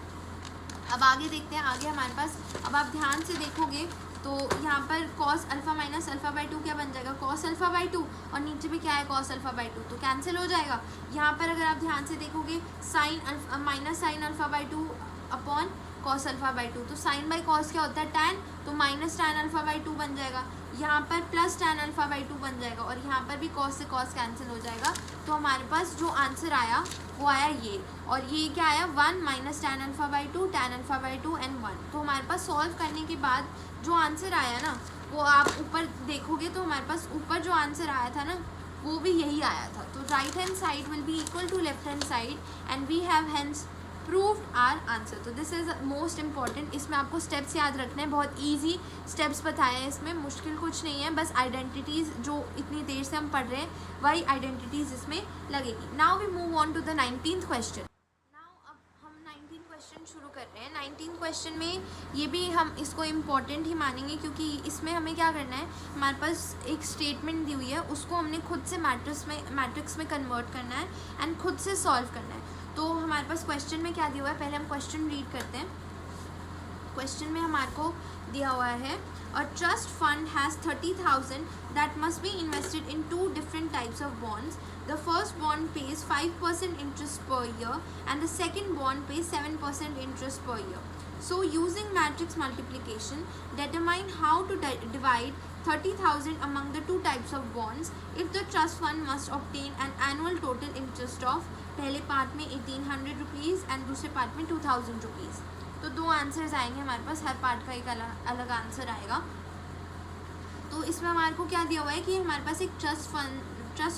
अब आगे देखते हैं, आगे हमारे पास, अब आप ध्यान से देखोगे तो यहाँ पर cos alpha minus alpha by 2 क्या बन जाएगा, कॉस अल्फ़ा बाई 2, और नीचे भी क्या है कॉस अल्फ़ा बाई 2, तो कैंसिल हो जाएगा. यहाँ पर अगर आप ध्यान से देखोगे sine minus sine alpha by 2 upon cos alpha by 2, तो साइन बाई कॉस क्या होता है टैन, तो माइनस टैन अल्फ़ा बाई 2 बन जाएगा. यहाँ पर प्लस टैन अल्फ़ा बाई 2 बन जाएगा, और यहाँ पर भी कॉस से कॉस कैंसिल हो जाएगा. तो हमारे पास जो आंसर आया वो आया ये, और ये क्या आया 1 minus tan alpha by 2 tan alpha by 2 and 1. तो हमारे पास सॉल्व करने के बाद जो आंसर आया ना, वो आप ऊपर देखोगे तो हमारे पास ऊपर जो आंसर आया था ना वो भी यही आया था. तो right hand side will be equal to left hand side, and we have hence proved our answer. तो दिस इज़ मोस्ट इम्पॉर्टेंट, इसमें आपको स्टेप्स याद रखने हैं, बहुत ईजी स्टेप्स बताए हैं, इसमें मुश्किल कुछ नहीं है, बस आइडेंटिटीज़ जो इतनी देर से हम पढ़ रहे हैं वही आइडेंटिटीज़ इसमें लगेगी। Now we move on to the 19th question. Now अब हम 19th क्वेश्चन शुरू कर रहे हैं। 19th क्वेश्चन में ये भी हम इसको इम्पॉर्टेंट ही मानेंगे, क्योंकि इसमें हमें क्या करना है, हमारे पास एक स्टेटमेंट दी हुई है, उसको हमने खुद से मैट्रिक्स में कन्वर्ट करना है एंड खुद से सॉल्व करना है। तो हमारे पास क्वेश्चन में क्या दिया हुआ है, पहले हम क्वेश्चन रीड करते हैं। क्वेश्चन में हमारे को दिया हुआ है, a trust fund has 30,000 that must be invested in 2 different types of bonds. The first bond pays 5% interest per year and the second bond pays 7% interest per year. So using matrix multiplication, determine how to divide 30,000 among the 2 types of bonds if the trust fund must obtain an annual total interest of, पहले part में 1800 rupees and दूसरे part में 2000 rupees. तो 2 answers आएंगे हमारे पास, हर part का एक अलग आंसर आएगा। तो इसमें हमारे को क्या दिया हुआ है कि हमारे पास एक ट्रस्ट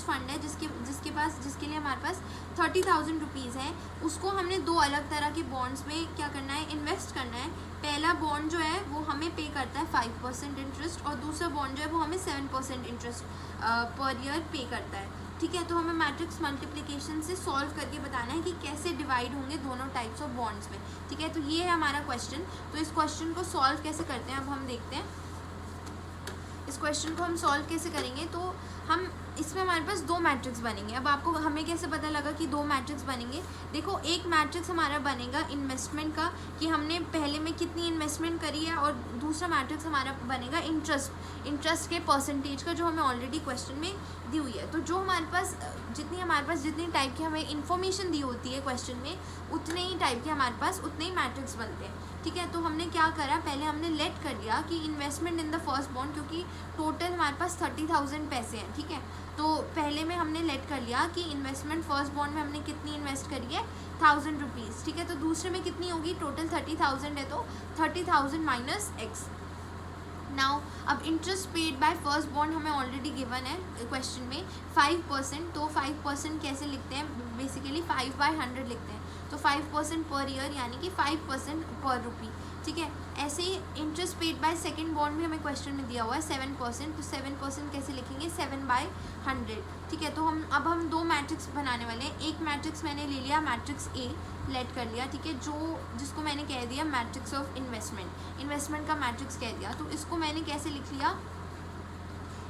फंड है जिसके लिए हमारे पास 30,000 रुपीज़ है, उसको हमने 2 अलग तरह के बॉन्ड्स में क्या करना है, इन्वेस्ट करना है। पहला बॉन्ड जो है वो हमें पे करता है 5% इंटरेस्ट और दूसरा बॉन्ड जो है वो हमें 7% इंटरेस्ट पर ईयर पे करता है। ठीक है, तो हमें मैट्रिक्स मल्टीप्लिकेशन से सॉल्व करके बताना है कि कैसे डिवाइड होंगे दोनों टाइप्स ऑफ बॉन्ड्स में। ठीक है, तो ये है हमारा क्वेश्चन। तो इस क्वेश्चन को सॉल्व कैसे करते हैं अब हम देखते हैं। इस क्वेश्चन को हम सॉल्व कैसे करेंगे, तो हम इसमें हमारे पास 2 मैट्रिक्स बनेंगे। अब आपको हमें कैसे पता लगा कि 2 मैट्रिक्स बनेंगे, देखो एक मैट्रिक्स हमारा बनेगा इन्वेस्टमेंट का, कि हमने पहले में कितनी इन्वेस्टमेंट करी है, और दूसरा मैट्रिक्स हमारा बनेगा इंटरेस्ट के परसेंटेज का, जो हमें ऑलरेडी क्वेश्चन में दी हुई है। तो जो हमारे पास जितनी टाइप की हमें इन्फॉर्मेशन दी होती है क्वेश्चन में, उतने ही टाइप के हमारे पास उतने ही मैट्रिक्स बनते हैं। ठीक है, तो हमने क्या करा, पहले हमने लेट कर लिया कि investment in the first bond, क्योंकि टोटल हमारे पास 30,000 पैसे हैं। ठीक है, तो पहले में हमने लेट कर लिया कि इन्वेस्टमेंट फर्स्ट बॉन्ड में हमने कितनी इन्वेस्ट करी है, 1000 रुपीज़। ठीक है, तो दूसरे में कितनी होगी, टोटल 30,000 है तो 30,000 माइनस एक्स। नाउ अब interest paid by first bond हमें ऑलरेडी गिवन है क्वेश्चन में 5%, तो 5% कैसे लिखते हैं, बेसिकली 5/100 लिखते हैं, तो 5% पर ईयर यानी कि 5% पर रुपी। ठीक है, ऐसे ही interest paid by second bond भी हमें क्वेश्चन में दिया हुआ है 7%, तो 7% कैसे लिखेंगे, 7/100। ठीक है, तो अब हम 2 मैट्रिक्स बनाने वाले हैं। एक मैट्रिक्स मैंने ले लिया, मैट्रिक्स ए लेट कर लिया। ठीक है, जिसको मैंने कह दिया मैट्रिक्स ऑफ इन्वेस्टमेंट का मैट्रिक्स कह दिया। तो इसको मैंने कैसे लिख लिया,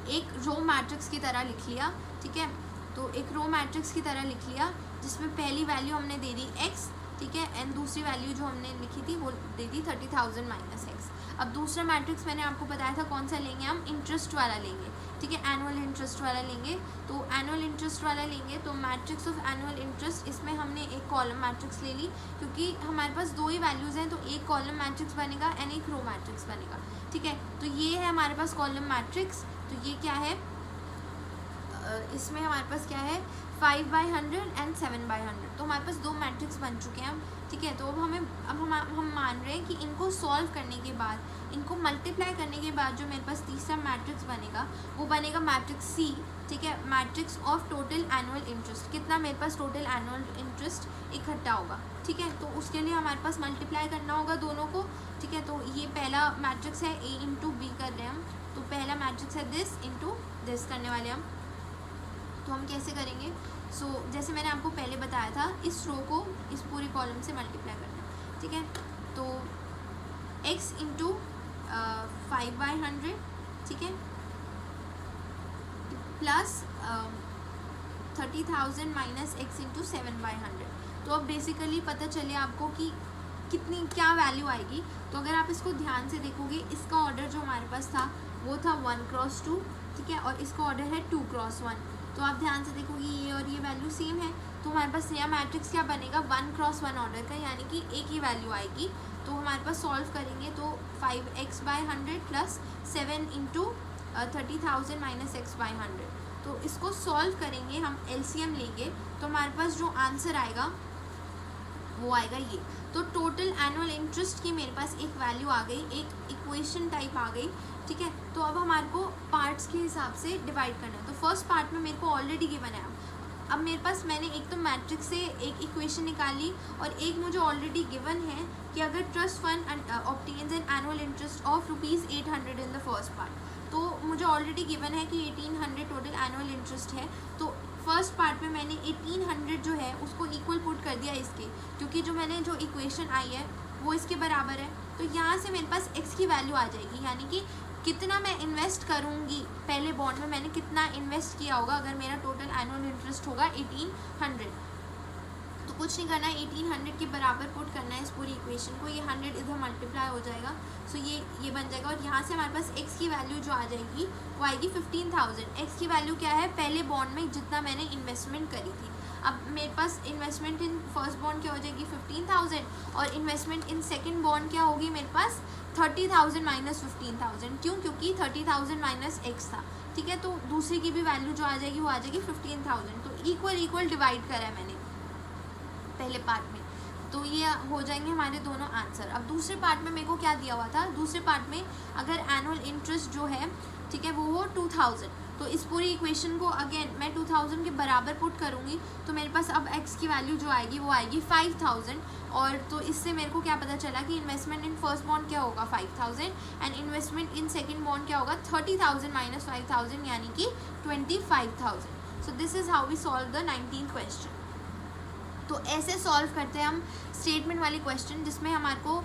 एक रो मैट्रिक्स की तरह लिख लिया। ठीक है, तो एक रो मैट्रिक्स की तरह लिख लिया, जिसमें पहली वैल्यू हमने दे दी x। ठीक है, एंड दूसरी वैल्यू जो हमने लिखी थी वो दे दी 30,000 माइनस एक्स। अब दूसरा मैट्रिक्स मैंने आपको बताया था कौन सा लेंगे, हम इंटरेस्ट वाला लेंगे। ठीक है, एनुअल इंटरेस्ट वाला लेंगे। तो एनुअल इंटरेस्ट वाला लेंगे तो मैट्रिक्स ऑफ एनुअल इंटरेस्ट, इसमें हमने एक कॉलम मैट्रिक्स ले ली, क्योंकि हमारे पास 2 ही वैल्यूज़ हैं, तो एक कॉलम मैट्रिक्स बनेगा एंड एक रो मैट्रिक्स बनेगा। ठीक है, तो ये है हमारे पास कॉलम मैट्रिक्स। तो ये क्या है, इसमें हमारे पास क्या है, 5/100 एंड 7/100। तो हमारे पास 2 मैट्रिक्स बन चुके हैं। ठीक है, तो अब हम मान रहे हैं कि इनको सॉल्व करने के बाद, इनको मल्टीप्लाई करने के बाद जो मेरे पास तीसरा मैट्रिक्स बनेगा वो बनेगा मैट्रिक्स सी। ठीक है, matrix of total annual interest, कितना मेरे पास टोटल एनुअल इंटरेस्ट इकट्ठा होगा। ठीक है, तो उसके लिए हमारे पास मल्टीप्लाई करना होगा दोनों को। ठीक है, तो ये पहला मैट्रिक्स है ए इंटू बी कर रहे हैं हम, तो पहला मैट्रिक्स है दिस इंटू दिस करने वाले हम। तो हम कैसे करेंगे, जैसे मैंने आपको पहले बताया था, इस रो को इस पूरी कॉलम से मल्टीप्लाई करना है। ठीक है, तो x इंटू 5/100, ठीक है, प्लस 30,000 माइनस x इंटू 7/100। तो अब बेसिकली पता चले आपको कि कितनी क्या वैल्यू आएगी। तो अगर आप इसको ध्यान से देखोगे, इसका ऑर्डर जो हमारे पास था वो था 1x2। ठीक है, और इसका ऑर्डर है 2x1। तो आप ध्यान से देखोगे ये और ये वैल्यू सेम है, तो हमारे पास नया मैट्रिक्स क्या बनेगा, 1x1 ऑर्डर का, यानी कि एक ही वैल्यू आएगी। तो हमारे पास सॉल्व करेंगे तो 5x/100 plus 7 into 30,000 minus x/100। तो इसको सॉल्व करेंगे, हम LCM लेंगे, तो हमारे पास जो आंसर आएगा वो आएगा ये। तो टोटल एनुअल इंटरेस्ट की मेरे पास एक वैल्यू आ गई, एक इक्वेशन टाइप आ गई। ठीक है, तो अब हमारे को पार्ट्स के हिसाब से डिवाइड करना है। तो फर्स्ट पार्ट में मेरे को ऑलरेडी गिवन है, अब मेरे पास मैंने एक तो मैट्रिक्स से एक इक्वेशन निकाली और एक मुझे ऑलरेडी गिवन है कि अगर trust fund obtains an annual interest of ₹800 in the first part, तो मुझे ऑलरेडी गिवन है कि 1800 टोटल एनुअल इंटरेस्ट है। तो फर्स्ट पार्ट में मैंने 1800 जो है उसको इक्वल पुट कर दिया इसके, क्योंकि जो मैंने जो इक्वेशन आई है वो इसके बराबर है। तो यहाँ से मेरे पास x की वैल्यू आ जाएगी, यानी कि कितना मैं इन्वेस्ट करूँगी पहले बॉन्ड में, मैंने कितना इन्वेस्ट किया होगा अगर मेरा टोटल एनुअल इंटरेस्ट होगा 1800। तो कुछ नहीं करना है, 1800 के बराबर पुट करना है इस पूरी इक्वेशन को। ये 100 इधर मल्टीप्लाई हो जाएगा, सो ये बन जाएगा। और यहाँ से हमारे पास x की वैल्यू जो आ जाएगी वो आएगी 15,000। x की वैल्यू क्या है, पहले बॉन्ड में जितना मैंने इन्वेस्टमेंट करी थी। अब मेरे पास इन्वेस्टमेंट इन फर्स्ट बॉन्ड क्या हो जाएगी 15,000, और इन्वेस्टमेंट इन सेकेंड बॉन्ड क्या होगी मेरे पास 30,000 माइनस 15,000। क्यों, क्योंकि 30,000 माइनस x था, ठीक है। तो दूसरी की भी वैल्यू जो आ जाएगी वो आ जाएगी 15,000। तो इक्वल डिवाइड करा है मैंने पहले पार्ट में, तो ये हो जाएंगे हमारे दोनों आंसर। अब दूसरे पार्ट में मेरे को क्या दिया हुआ था, दूसरे पार्ट में अगर एनुअल इंटरेस्ट जो है, ठीक है, वो हो 2000, तो इस पूरी इक्वेशन को अगेन मैं 2000 के बराबर पुट करूँगी, तो मेरे पास अब x की वैल्यू जो आएगी वो आएगी 5000। और तो इससे मेरे को क्या पता चला कि इन्वेस्टमेंट इन फर्स्ट बॉन्ड क्या होगा 5000, and investment in second bond क्या होगा 30,000 माइनस 5,000, यानी कि 25,000। So this is how we solve the 19th question. तो ऐसे सॉल्व करते हैं हम स्टेटमेंट वाली क्वेश्चन, जिसमें हमारे को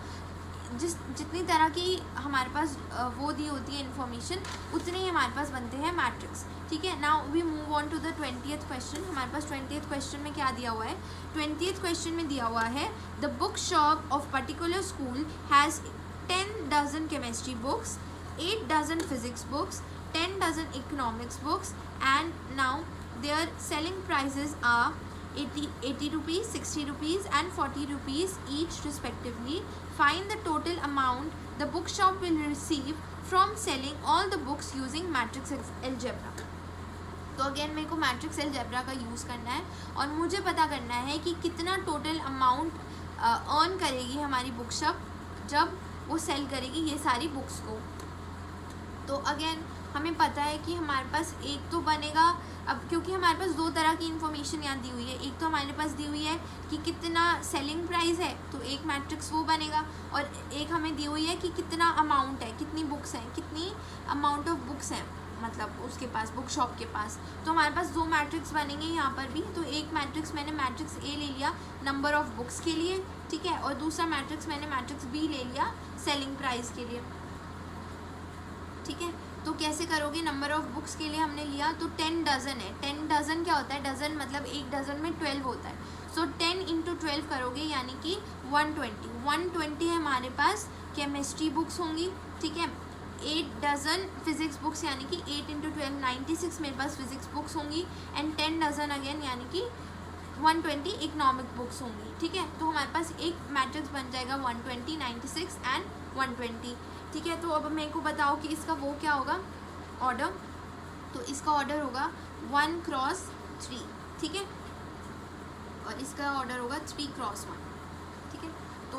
जितनी तरह की हमारे पास वो दी होती है इन्फॉर्मेशन, उतने ही हमारे पास बनते हैं मैट्रिक्स, ठीक है। Now we move on to the 20th question. हमारे पास 20th क्वेश्चन में क्या दिया हुआ है, 20th क्वेश्चन में दिया हुआ है the book shop of particular school has 10 dozen chemistry books, 8 dozen physics books, 10 dozen economics books, and now their selling prices are 80 rupees, 60 rupees and 40 rupees each respectively. Find the total amount the bookshop will receive from selling all the books using matrix algebra. तो again मेरे को matrix algebra का use करना है और मुझे पता करना है कि कितना टोटल अमाउंट अर्न करेगी हमारी बुक शॉप जब वो सेल करेगी ये सारी बुक्स को। तो अगेन हमें पता है कि हमारे पास एक तो बनेगा, अब क्योंकि हमारे पास दो तरह की इन्फॉर्मेशन यहाँ दी हुई है, एक तो हमारे पास दी हुई है कि कितना सेलिंग प्राइस है, तो एक मैट्रिक्स वो बनेगा, और एक हमें दी हुई है कि कितना अमाउंट है, कितनी बुक्स हैं, कितनी अमाउंट ऑफ बुक्स हैं मतलब उसके पास, बुक शॉप के पास। तो हमारे पास दो मैट्रिक्स बनेंगे यहाँ पर भी। तो एक मैट्रिक्स मैंने मैट्रिक्स ए ले लिया नंबर ऑफ बुक्स के लिए, ठीक है, और दूसरा मैट्रिक्स मैंने मैट्रिक्स बी ले लिया सेलिंग प्राइस के लिए, ठीक है। तो कैसे करोगे, नंबर ऑफ बुक्स के लिए हमने लिया तो 10 डजन है। 10 डजन क्या होता है, डजन मतलब एक डजन में 12 होता है। सो 10 × 12 करोगे यानी कि 120 है हमारे पास केमिस्ट्री बुक्स होंगी, ठीक है। 8 डजन फिजिक्स बुक्स यानी कि 8 × 12 96 मेरे पास फिजिक्स बुक्स होंगी, एंड 10 डजन अगेन यानी कि 120 इकोनॉमिक बुक्स होंगी, ठीक है। तो हमारे पास एक मैट्रिक्स बन जाएगा 120, 96 एंड 120, ठीक है। तो अब मेरे को बताओ कि इसका वो क्या होगा ऑर्डर, तो इसका ऑर्डर होगा 1 × 3, ठीक है, और इसका ऑर्डर होगा 3 × 1, ठीक है। तो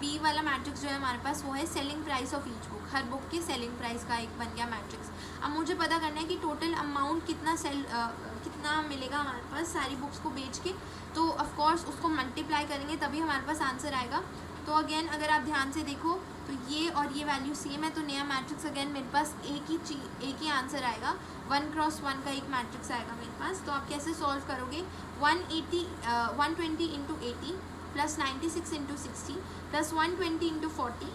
बी वाला मैट्रिक्स जो है हमारे पास वो है selling price of each book, her book के सेलिंग प्राइस का एक बन गया मैट्रिक्स। अब मुझे पता करना है कि टोटल अमाउंट कितना मिलेगा हमारे पास सारी बुक्स को बेच के, तो ऑफ कोर्स उसको मल्टीप्लाई करेंगे तभी हमारे पास आंसर आएगा। तो अगेन अगर आप ध्यान से देखो तो ये और ये वैल्यू सेम है, तो नया मैट्रिक्स अगेन मेरे पास एक ही आंसर आएगा, 1 × 1 का एक मैट्रिक्स आएगा मेरे पास। तो आप कैसे सॉल्व करोगे, 120 × 80 प्लस 96 × 60 प्लस 120 × 40।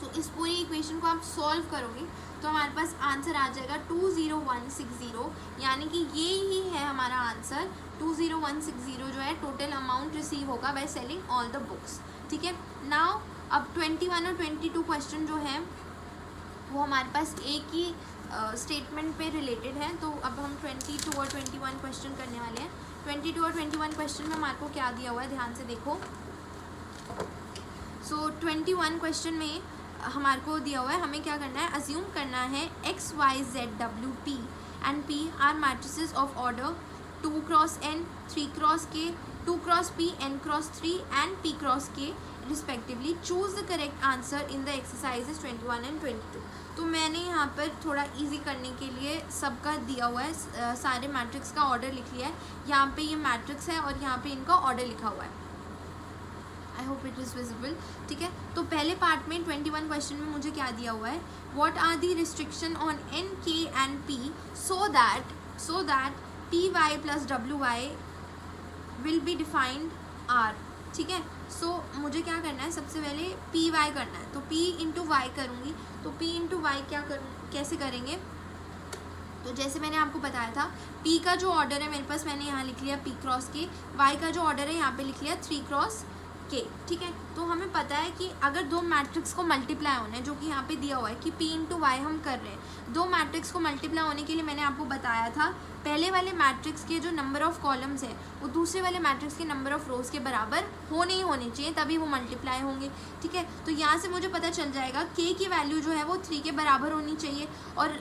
सो इस पूरी इक्वेशन को आप सॉल्व करोगे तो हमारे पास आंसर आ जाएगा 20160, यानी कि ये ही है हमारा आंसर। 20160 जो है टोटल अमाउंट रिसीव होगा by selling all the books, ठीक है। नाउ अब 21 और 22 क्वेश्चन जो है वो हमारे पास एक ही स्टेटमेंट पे रिलेटेड है। तो अब हम 22 और 21 क्वेश्चन करने वाले हैं। 22 और 21 क्वेश्चन में हमारे को क्या दिया हुआ है, ध्यान से देखो। सो 21 क्वेश्चन में हमारे को दिया हुआ है, हमें क्या करना है, अज्यूम करना है x, y, z, w, p and p are matrices of order 2 cross n, 3 cross k, 2 cross p, n cross 3 and p cross k respectively. Choose the correct answer in the exercises 21 and 22. तो मैंने यहाँ पर थोड़ा easy करने के लिए सबका दिया हुआ है, सारे मैट्रिक्स का ऑर्डर लिख लिया है. यहाँ पे ये मैट्रिक्स है और यहाँ पे इनका ऑर्डर लिखा हुआ है. I hope it is visible. ठीक है, तो पहले पार्ट में 21 क्वेश्चन में मुझे क्या दिया हुआ है, what are the restriction on n, k and p so that P Y plus W Y will be defined R. ठीक है, सो मुझे क्या करना है, सबसे पहले पी वाई करना है. तो p इंटू वाई करूँगी. तो p इंटू वाई कैसे करेंगे, तो जैसे मैंने आपको बताया था p का जो ऑर्डर है मेरे पास, मैंने यहाँ लिख लिया p क्रॉस k. y का जो ऑर्डर है यहाँ पे लिख लिया 3 क्रॉस k. ठीक है, तो हमें पता है कि अगर दो मैट्रिक्स को मल्टीप्लाई होना है, जो कि यहाँ पे दिया हुआ है कि p इंटू वाई हम कर रहे हैं, दो मैट्रिक्स को मल्टीप्लाई होने के लिए मैंने आपको बताया था पहले वाले मैट्रिक्स के जो नंबर ऑफ कॉलम्स है वो दूसरे वाले मैट्रिक्स के नंबर ऑफ रोज के बराबर होने ही होने चाहिए, तभी वो मल्टीप्लाई होंगे. ठीक है, तो यहाँ से मुझे पता चल जाएगा k की वैल्यू जो है वो 3 के बराबर होनी चाहिए, और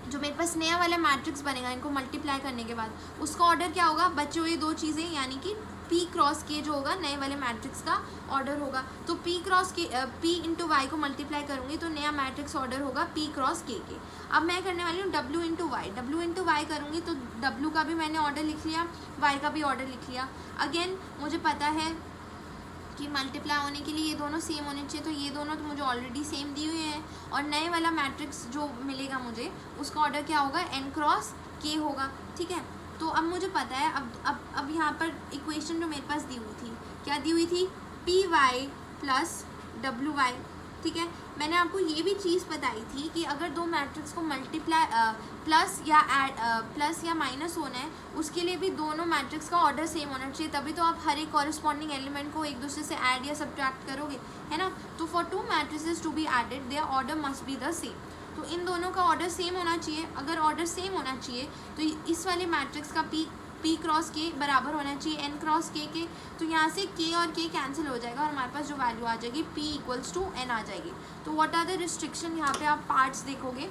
जो मेरे पास नया वाला मैट्रिक्स बनेगा इनको मल्टीप्लाई करने के बाद, उसका ऑर्डर क्या होगा, बचे हुए दो चीज़ें, यानी कि p क्रॉस k जो होगा नए वाले मैट्रिक्स का ऑर्डर होगा. तो p cross k, p into Y को मल्टीप्लाई करूँगी तो नया मैट्रिक्स ऑर्डर होगा p क्रॉस k के. अब मैं करने वाली हूँ w इंटू वाई करूँगी, तो w का भी मैंने ऑर्डर लिख लिया, y का भी ऑर्डर लिख लिया. अगेन मुझे पता है कि मल्टीप्लाई होने के लिए ये दोनों सेम होने चाहिए, तो ये दोनों तो मुझे ऑलरेडी सेम दी हुई हैं, और नए वाला मैट्रिक्स जो मिलेगा मुझे उसका ऑर्डर क्या होगा, n क्रॉस k होगा. ठीक है, तो अब मुझे पता है, अब यहाँ पर इक्वेशन जो मेरे पास दी हुई थी, क्या दी हुई थी, P Y plus W Y. ठीक है, मैंने आपको ये भी चीज़ बताई थी कि अगर दो मैट्रिक्स को मल्टीप्लाई प्लस या माइनस होना है, उसके लिए भी दोनों मैट्रिक्स का ऑर्डर सेम होना चाहिए, तभी तो आप हर एक कॉरेस्पॉन्डिंग एलिमेंट को एक दूसरे से ऐड या सब्ट्रैक्ट करोगे, है ना. तो for two matrices to be added their order must be the same. तो इन दोनों का ऑर्डर सेम होना चाहिए. अगर ऑर्डर सेम होना चाहिए तो इस वाले मैट्रिक्स का p क्रॉस k बराबर होना चाहिए n क्रॉस k के. तो यहाँ से k और k कैंसिल हो जाएगा और हमारे पास जो वैल्यू आ जाएगी p इक्वल्स टू n आ जाएगी. तो व्हाट आर द रिस्ट्रिक्शन, यहाँ पे आप पार्ट्स देखोगे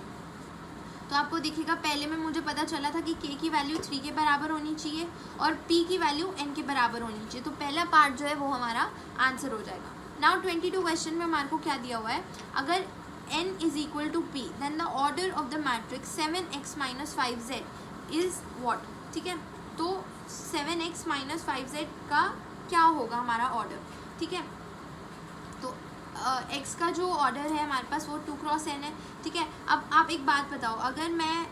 तो आपको दिखेगा, पहले में मुझे पता चला था कि k की वैल्यू 3 के बराबर होनी चाहिए और p की वैल्यू n के बराबर होनी चाहिए. तो पहला पार्ट जो है वो हमारा आंसर हो जाएगा. नाउ 22 क्वेश्चन में हमारे को क्या दिया हुआ है, अगर n is equal to p then the order of the matrix 7x minus 5z is what. ठीक है, तो 7x माइनस 5z का क्या होगा हमारा ऑर्डर. ठीक है, तो x का जो ऑर्डर है हमारे पास वो 2 क्रॉस n है. ठीक है, अब आप एक बात बताओ, अगर मैं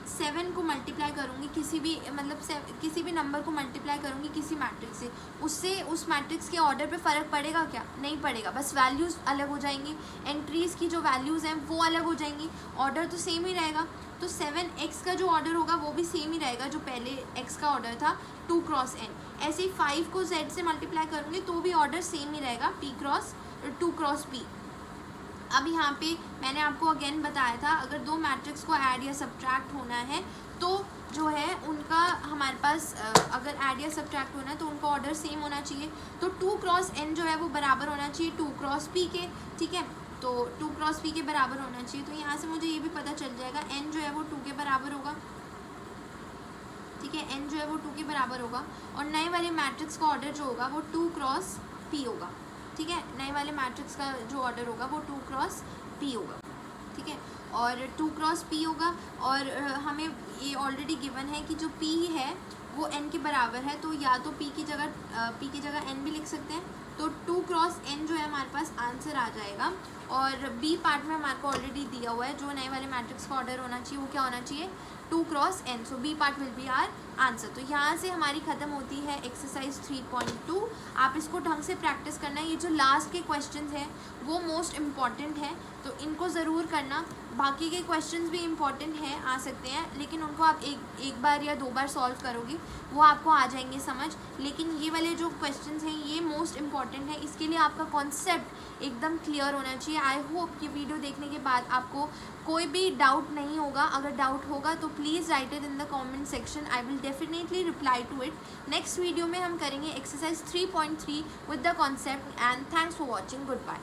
7 को मल्टीप्लाई करूँगी किसी भी नंबर को मल्टीप्लाई करूँगी किसी मैट्रिक्स से, उससे उस मैट्रिक्स के ऑर्डर पे फ़र्क पड़ेगा क्या, नहीं पड़ेगा, बस वैल्यूज़ अलग हो जाएंगी, एंट्रीज़ की जो वैल्यूज़ हैं वो अलग हो जाएंगी, ऑर्डर तो सेम ही रहेगा. तो 7x का जो ऑर्डर होगा वो भी सेम ही रहेगा जो पहले x का ऑर्डर था 2 क्रॉस n. ऐसे ही 5 को z से मल्टीप्लाई करूँगी तो भी ऑर्डर सेम ही रहेगा 2 क्रॉस p. अब यहाँ पे मैंने आपको अगेन बताया था, अगर दो मैट्रिक्स को ऐड या सब्ट्रैक्ट होना है तो जो है उनका हमारे पास अगर ऐड या सब्ट्रैक्ट होना है तो उनका ऑर्डर सेम होना चाहिए. तो 2 क्रॉस n जो है वो बराबर होना चाहिए 2 क्रॉस p के. ठीक है, तो 2 क्रॉस p के बराबर होना चाहिए. तो यहाँ से मुझे ये भी पता चल जाएगा n जो है वो 2 के बराबर होगा. ठीक है, n जो है वो 2 के बराबर होगा, और नए वाले मैट्रिक्स का ऑर्डर जो होगा वो 2 क्रॉस p होगा. ठीक है, नए वाले मैट्रिक्स का जो ऑर्डर होगा वो 2 क्रॉस p होगा. ठीक है, और 2 क्रॉस p होगा, और हमें ये ऑलरेडी गिवन है कि जो p है वो n के बराबर है, तो या तो p की जगह n भी लिख सकते हैं. तो 2 क्रॉस n जो है हमारे पास आंसर आ जाएगा. और b पार्ट में हमारे को ऑलरेडी दिया हुआ है जो नए वाले मैट्रिक्स का ऑर्डर होना चाहिए वो क्या होना चाहिए 2 cross n. So b part will be our answer. तो यहाँ से हमारी ख़त्म होती है एक्सरसाइज 3.2. आप इसको ढंग से प्रैक्टिस करना. ये जो लास्ट के क्वेश्चंस हैं वो मोस्ट इम्पॉर्टेंट है, तो इनको ज़रूर करना. बाकी के क्वेश्चंस भी इम्पॉर्टेंट हैं, आ सकते हैं, लेकिन उनको आप एक बार या 2 बार सॉल्व करोगे वो आपको आ जाएंगे समझ. लेकिन ये वाले जो क्वेश्चंस हैं ये मोस्ट इम्पॉर्टेंट है, इसके लिए आपका कॉन्सेप्ट एकदम क्लियर होना चाहिए. आई होप कि वीडियो देखने के बाद आपको कोई भी डाउट नहीं होगा. अगर डाउट होगा तो please write it in the comment section. I will definitely reply to it. Next video में हम करेंगे exercise 3.3 with the concept. And thanks for watching. Good bye.